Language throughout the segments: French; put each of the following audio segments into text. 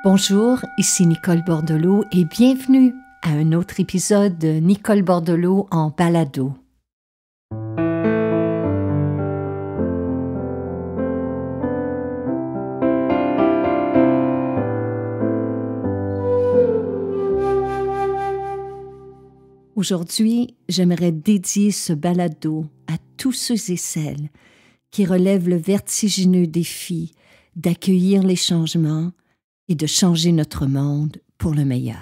Bonjour, ici Nicole Bordelot et bienvenue à un autre épisode de Nicole Bordelot en balado. Aujourd'hui, j'aimerais dédier ce balado à tous ceux et celles qui relèvent le vertigineux défi d'accueillir les changements et de changer notre monde pour le meilleur.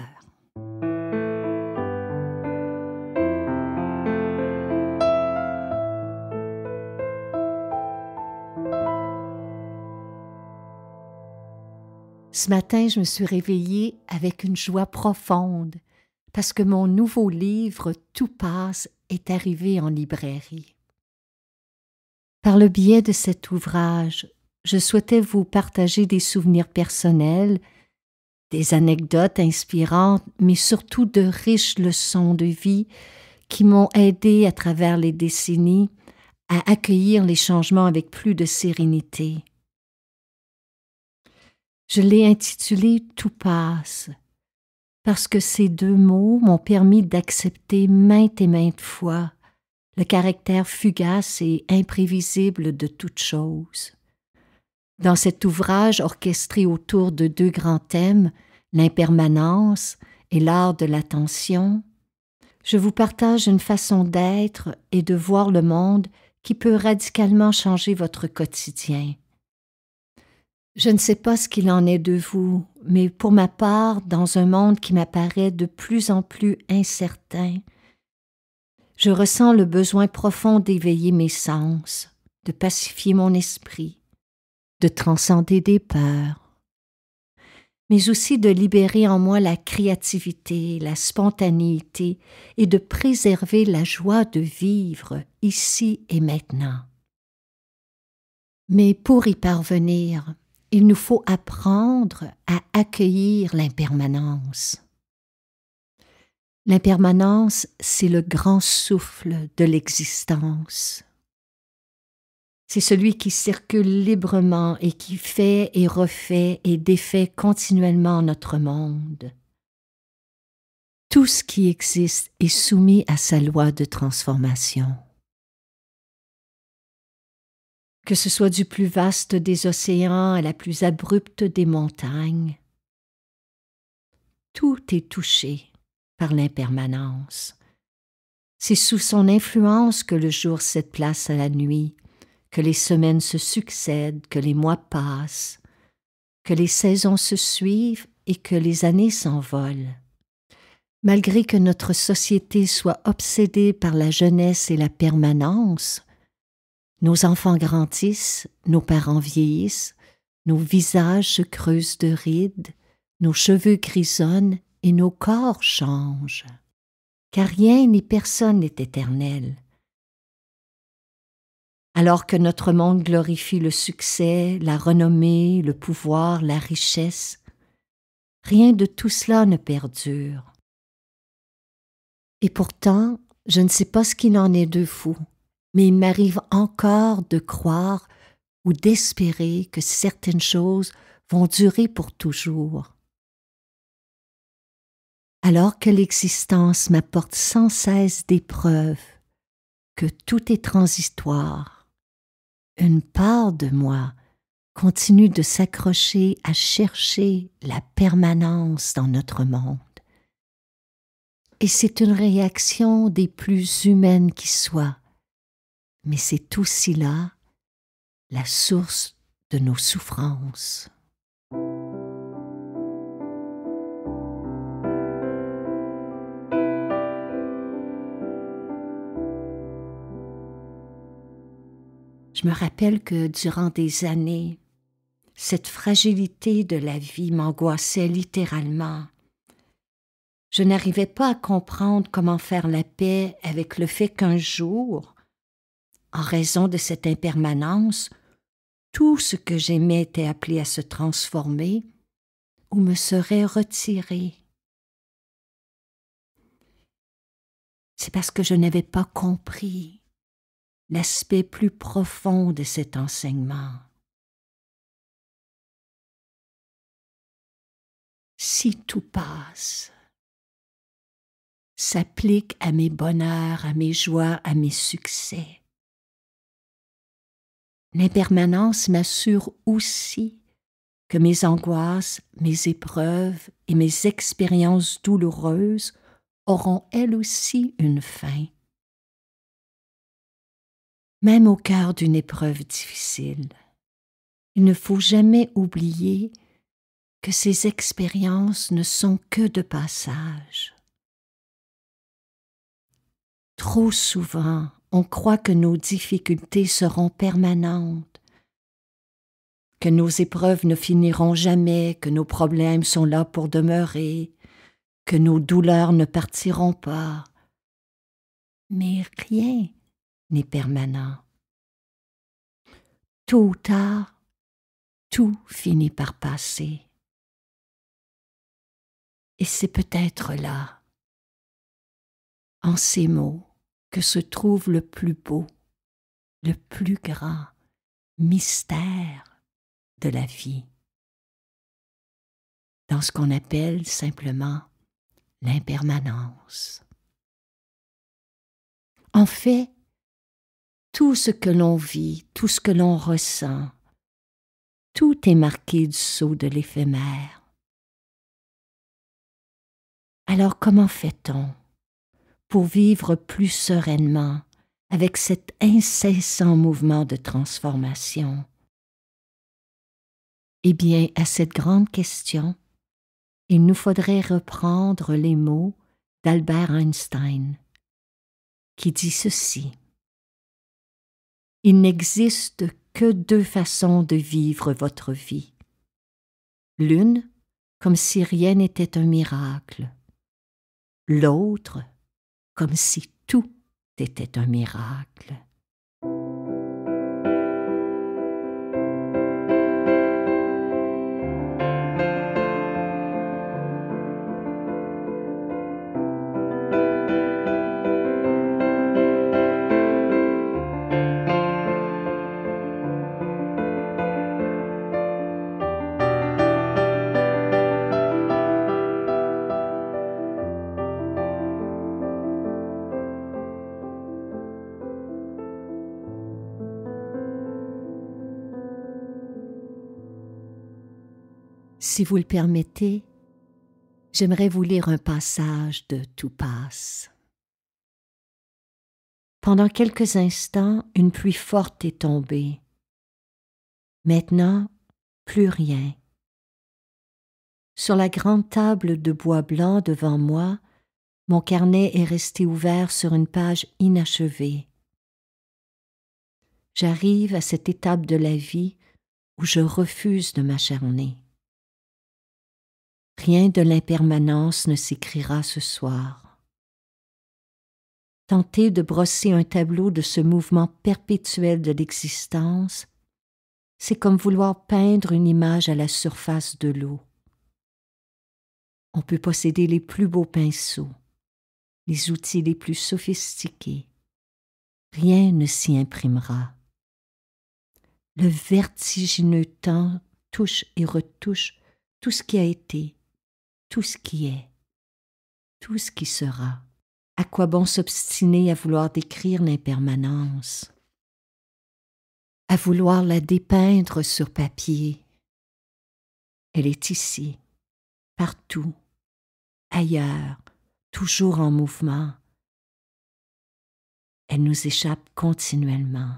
Ce matin, je me suis réveillée avec une joie profonde parce que mon nouveau livre « Tout passe » est arrivé en librairie. Par le biais de cet ouvrage, je souhaitais vous partager des souvenirs personnels, des anecdotes inspirantes, mais surtout de riches leçons de vie qui m'ont aidé à travers les décennies à accueillir les changements avec plus de sérénité. Je l'ai intitulé « Tout passe » parce que ces deux mots m'ont permis d'accepter maintes et maintes fois le caractère fugace et imprévisible de toute chose. Dans cet ouvrage orchestré autour de deux grands thèmes, l'impermanence et l'art de l'attention, je vous partage une façon d'être et de voir le monde qui peut radicalement changer votre quotidien. Je ne sais pas ce qu'il en est de vous, mais pour ma part, dans un monde qui m'apparaît de plus en plus incertain, je ressens le besoin profond d'éveiller mes sens, de pacifier mon esprit, de transcender des peurs, mais aussi de libérer en moi la créativité, la spontanéité et de préserver la joie de vivre ici et maintenant. Mais pour y parvenir, il nous faut apprendre à accueillir l'impermanence. L'impermanence, c'est le grand souffle de l'existence. C'est celui qui circule librement et qui fait et refait et défait continuellement notre monde. Tout ce qui existe est soumis à sa loi de transformation. Que ce soit du plus vaste des océans à la plus abrupte des montagnes, tout est touché par l'impermanence. C'est sous son influence que le jour cède place à la nuit, que les semaines se succèdent, que les mois passent, que les saisons se suivent et que les années s'envolent. Malgré que notre société soit obsédée par la jeunesse et la permanence, nos enfants grandissent, nos parents vieillissent, nos visages se creusent de rides, nos cheveux grisonnent et nos corps changent. Car rien ni personne n'est éternel. Alors que notre monde glorifie le succès, la renommée, le pouvoir, la richesse, rien de tout cela ne perdure. Et pourtant, je ne sais pas ce qu'il en est de vous, mais il m'arrive encore de croire ou d'espérer que certaines choses vont durer pour toujours. Alors que l'existence m'apporte sans cesse des preuves que tout est transitoire, une part de moi continue de s'accrocher à chercher la permanence dans notre monde. Et c'est une réaction des plus humaines qui soient, mais c'est aussi là la source de nos souffrances. Je me rappelle que durant des années, cette fragilité de la vie m'angoissait littéralement. Je n'arrivais pas à comprendre comment faire la paix avec le fait qu'un jour, en raison de cette impermanence, tout ce que j'aimais était appelé à se transformer ou me serait retiré. C'est parce que je n'avais pas compris l'aspect plus profond de cet enseignement. si tout passe, s'applique à mes bonheurs, à mes joies, à mes succès. L'impermanence m'assure aussi que mes angoisses, mes épreuves et mes expériences douloureuses auront elles aussi une fin. Même au cœur d'une épreuve difficile, il ne faut jamais oublier que ces expériences ne sont que de passage. Trop souvent, on croit que nos difficultés seront permanentes, que nos épreuves ne finiront jamais, que nos problèmes sont là pour demeurer, que nos douleurs ne partiront pas. Mais rien n'est permanent. Tôt ou tard, tout finit par passer. Et c'est peut-être là, en ces mots, que se trouve le plus beau, le plus grand mystère de la vie, dans ce qu'on appelle simplement l'impermanence. En fait, tout ce que l'on vit, tout ce que l'on ressent, tout est marqué du sceau de l'éphémère. Alors comment fait-on pour vivre plus sereinement avec cet incessant mouvement de transformation? Eh bien, à cette grande question, il nous faudrait reprendre les mots d'Albert Einstein, qui dit ceci: « Il n'existe que deux façons de vivre votre vie. L'une, comme si rien n'était un miracle. L'autre, comme si tout était un miracle. » Si vous le permettez, j'aimerais vous lire un passage de Tout passe. Pendant quelques instants, une pluie forte est tombée. Maintenant, plus rien. Sur la grande table de bois blanc devant moi, mon carnet est resté ouvert sur une page inachevée. J'arrive à cette étape de la vie où je refuse de m'acharner. Rien de l'impermanence ne s'écrira ce soir. Tenter de brosser un tableau de ce mouvement perpétuel de l'existence, c'est comme vouloir peindre une image à la surface de l'eau. On peut posséder les plus beaux pinceaux, les outils les plus sophistiqués. Rien ne s'y imprimera. Le vertigineux temps touche et retouche tout ce qui a été, tout ce qui est, tout ce qui sera. À quoi bon s'obstiner à vouloir décrire l'impermanence, à vouloir la dépeindre sur papier? Elle est ici, partout, ailleurs, toujours en mouvement. Elle nous échappe continuellement.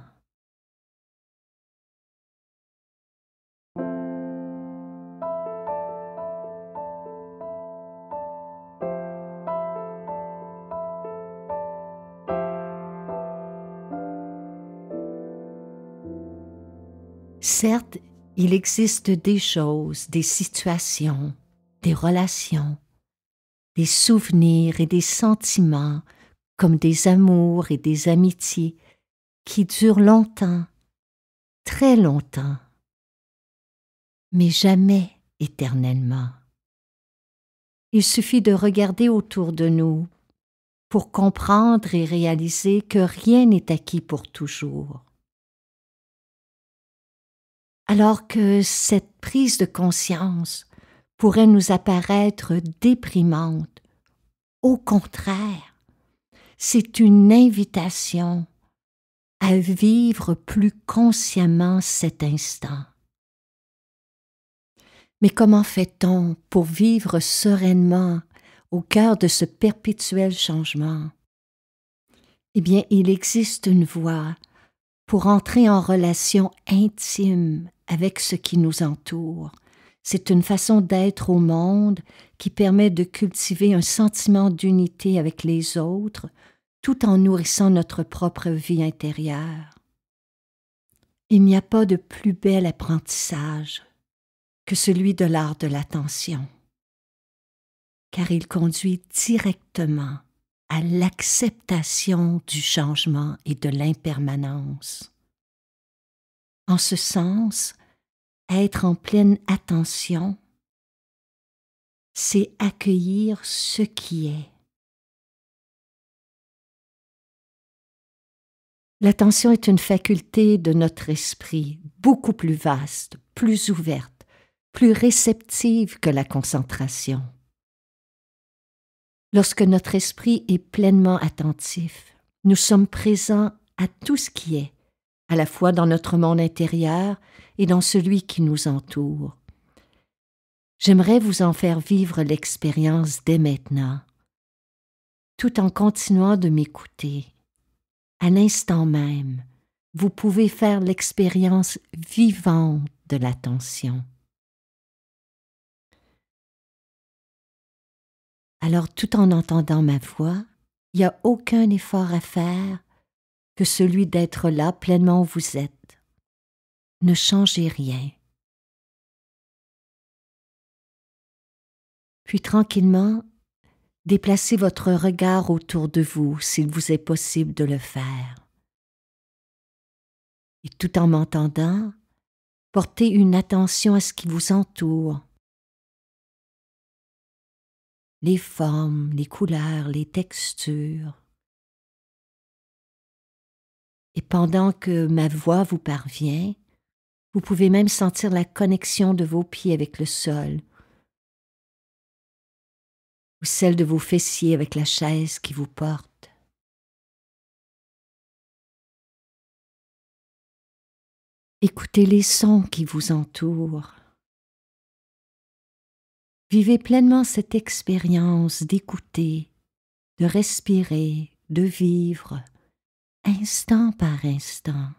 Certes, il existe des choses, des situations, des relations, des souvenirs et des sentiments, comme des amours et des amitiés, qui durent longtemps, très longtemps, mais jamais éternellement. Il suffit de regarder autour de nous pour comprendre et réaliser que rien n'est acquis pour toujours. Alors que cette prise de conscience pourrait nous apparaître déprimante. Au contraire, c'est une invitation à vivre plus consciemment cet instant. Mais comment fait-on pour vivre sereinement au cœur de ce perpétuel changement? Eh bien, il existe une voie pour entrer en relation intime avec ce qui nous entoure. C'est une façon d'être au monde qui permet de cultiver un sentiment d'unité avec les autres, tout en nourrissant notre propre vie intérieure. Il n'y a pas de plus bel apprentissage que celui de l'art de l'attention, car il conduit directement à l'acceptation du changement et de l'impermanence. En ce sens, être en pleine attention, c'est accueillir ce qui est. L'attention est une faculté de notre esprit beaucoup plus vaste, plus ouverte, plus réceptive que la concentration. Lorsque notre esprit est pleinement attentif, nous sommes présents à tout ce qui est, à la fois dans notre monde intérieur et dans celui qui nous entoure. J'aimerais vous en faire vivre l'expérience dès maintenant, tout en continuant de m'écouter. À l'instant même, vous pouvez faire l'expérience vivante de l'attention. Alors, tout en entendant ma voix, il n'y a aucun effort à faire que celui d'être là pleinement où vous êtes. Ne changez rien. Puis tranquillement, déplacez votre regard autour de vous s'il vous est possible de le faire. Et tout en m'entendant, portez une attention à ce qui vous entoure. Les formes, les couleurs, les textures. Et pendant que ma voix vous parvient, vous pouvez même sentir la connexion de vos pieds avec le sol, ou celle de vos fessiers avec la chaise qui vous porte. Écoutez les sons qui vous entourent. Vivez pleinement cette expérience d'écouter, de respirer, de vivre, instant par instant.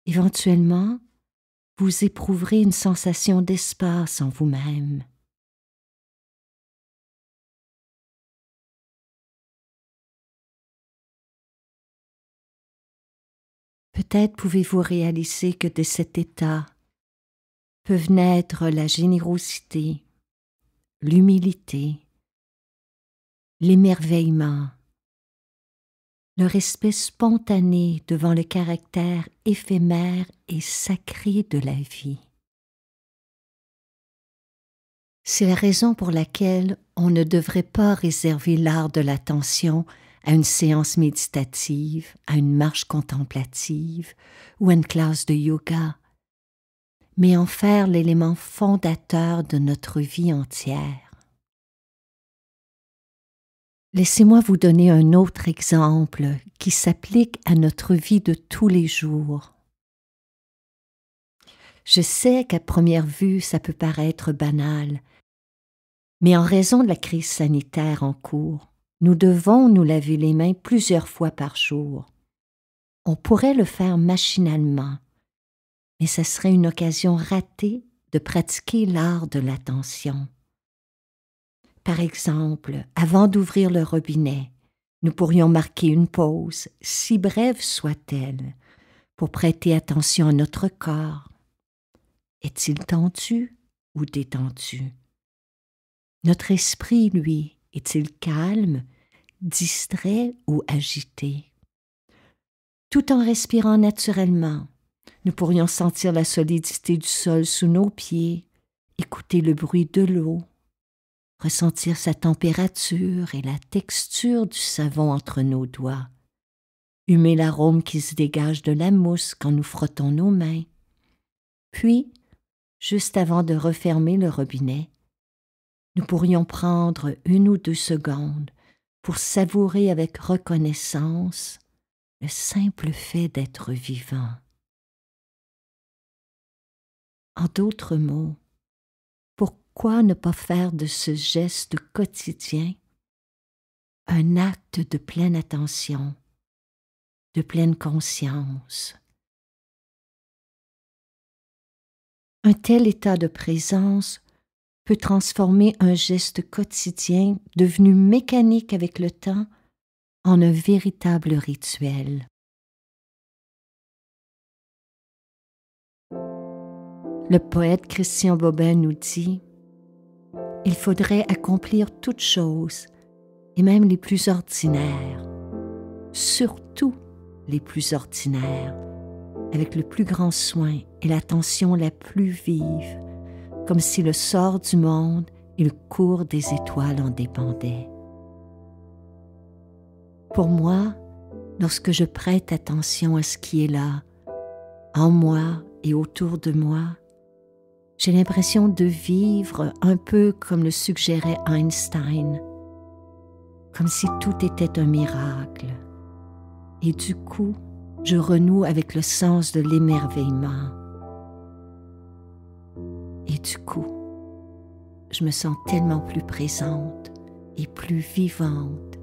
Éventuellement, vous éprouverez une sensation d'espace en vous-même. Peut-être pouvez-vous réaliser que de cet état peuvent naître la générosité, l'humilité, l'émerveillement, le respect spontané devant le caractère éphémère et sacré de la vie. C'est la raison pour laquelle on ne devrait pas réserver l'art de l'attention à une séance méditative, à une marche contemplative ou à une classe de yoga, mais en faire l'élément fondateur de notre vie entière. Laissez-moi vous donner un autre exemple qui s'applique à notre vie de tous les jours. Je sais qu'à première vue, ça peut paraître banal, mais en raison de la crise sanitaire en cours, nous devons nous laver les mains plusieurs fois par jour. On pourrait le faire machinalement, mais ce serait une occasion ratée de pratiquer l'art de l'attention. Par exemple, avant d'ouvrir le robinet, nous pourrions marquer une pause, si brève soit-elle, pour prêter attention à notre corps. Est-il tendu ou détendu? Notre esprit, lui, est-il calme, distrait ou agité? Tout en respirant naturellement, nous pourrions sentir la solidité du sol sous nos pieds, écouter le bruit de l'eau, ressentir sa température et la texture du savon entre nos doigts, humer l'arôme qui se dégage de la mousse quand nous frottons nos mains. Puis, juste avant de refermer le robinet, nous pourrions prendre 1 ou 2 secondes pour savourer avec reconnaissance le simple fait d'être vivant. En d'autres mots, pourquoi ne pas faire de ce geste quotidien un acte de pleine attention, de pleine conscience? Un tel état de présence peut transformer un geste quotidien devenu mécanique avec le temps en un véritable rituel. Le poète Christian Bobin nous dit « Il faudrait accomplir toutes choses, et même les plus ordinaires, surtout les plus ordinaires, avec le plus grand soin et l'attention la plus vive, comme si le sort du monde et le cours des étoiles en dépendaient. » Pour moi, lorsque je prête attention à ce qui est là, en moi et autour de moi, j'ai l'impression de vivre un peu comme le suggérait Einstein, comme si tout était un miracle. Et du coup, je renoue avec le sens de l'émerveillement. Et du coup, je me sens tellement plus présente et plus vivante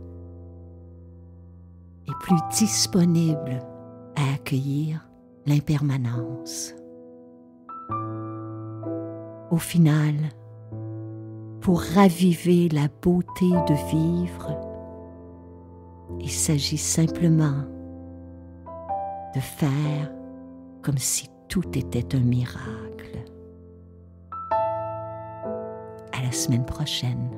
et plus disponible à accueillir l'impermanence. Au final, pour raviver la beauté de vivre, il s'agit simplement de faire comme si tout était un miracle. À la semaine prochaine.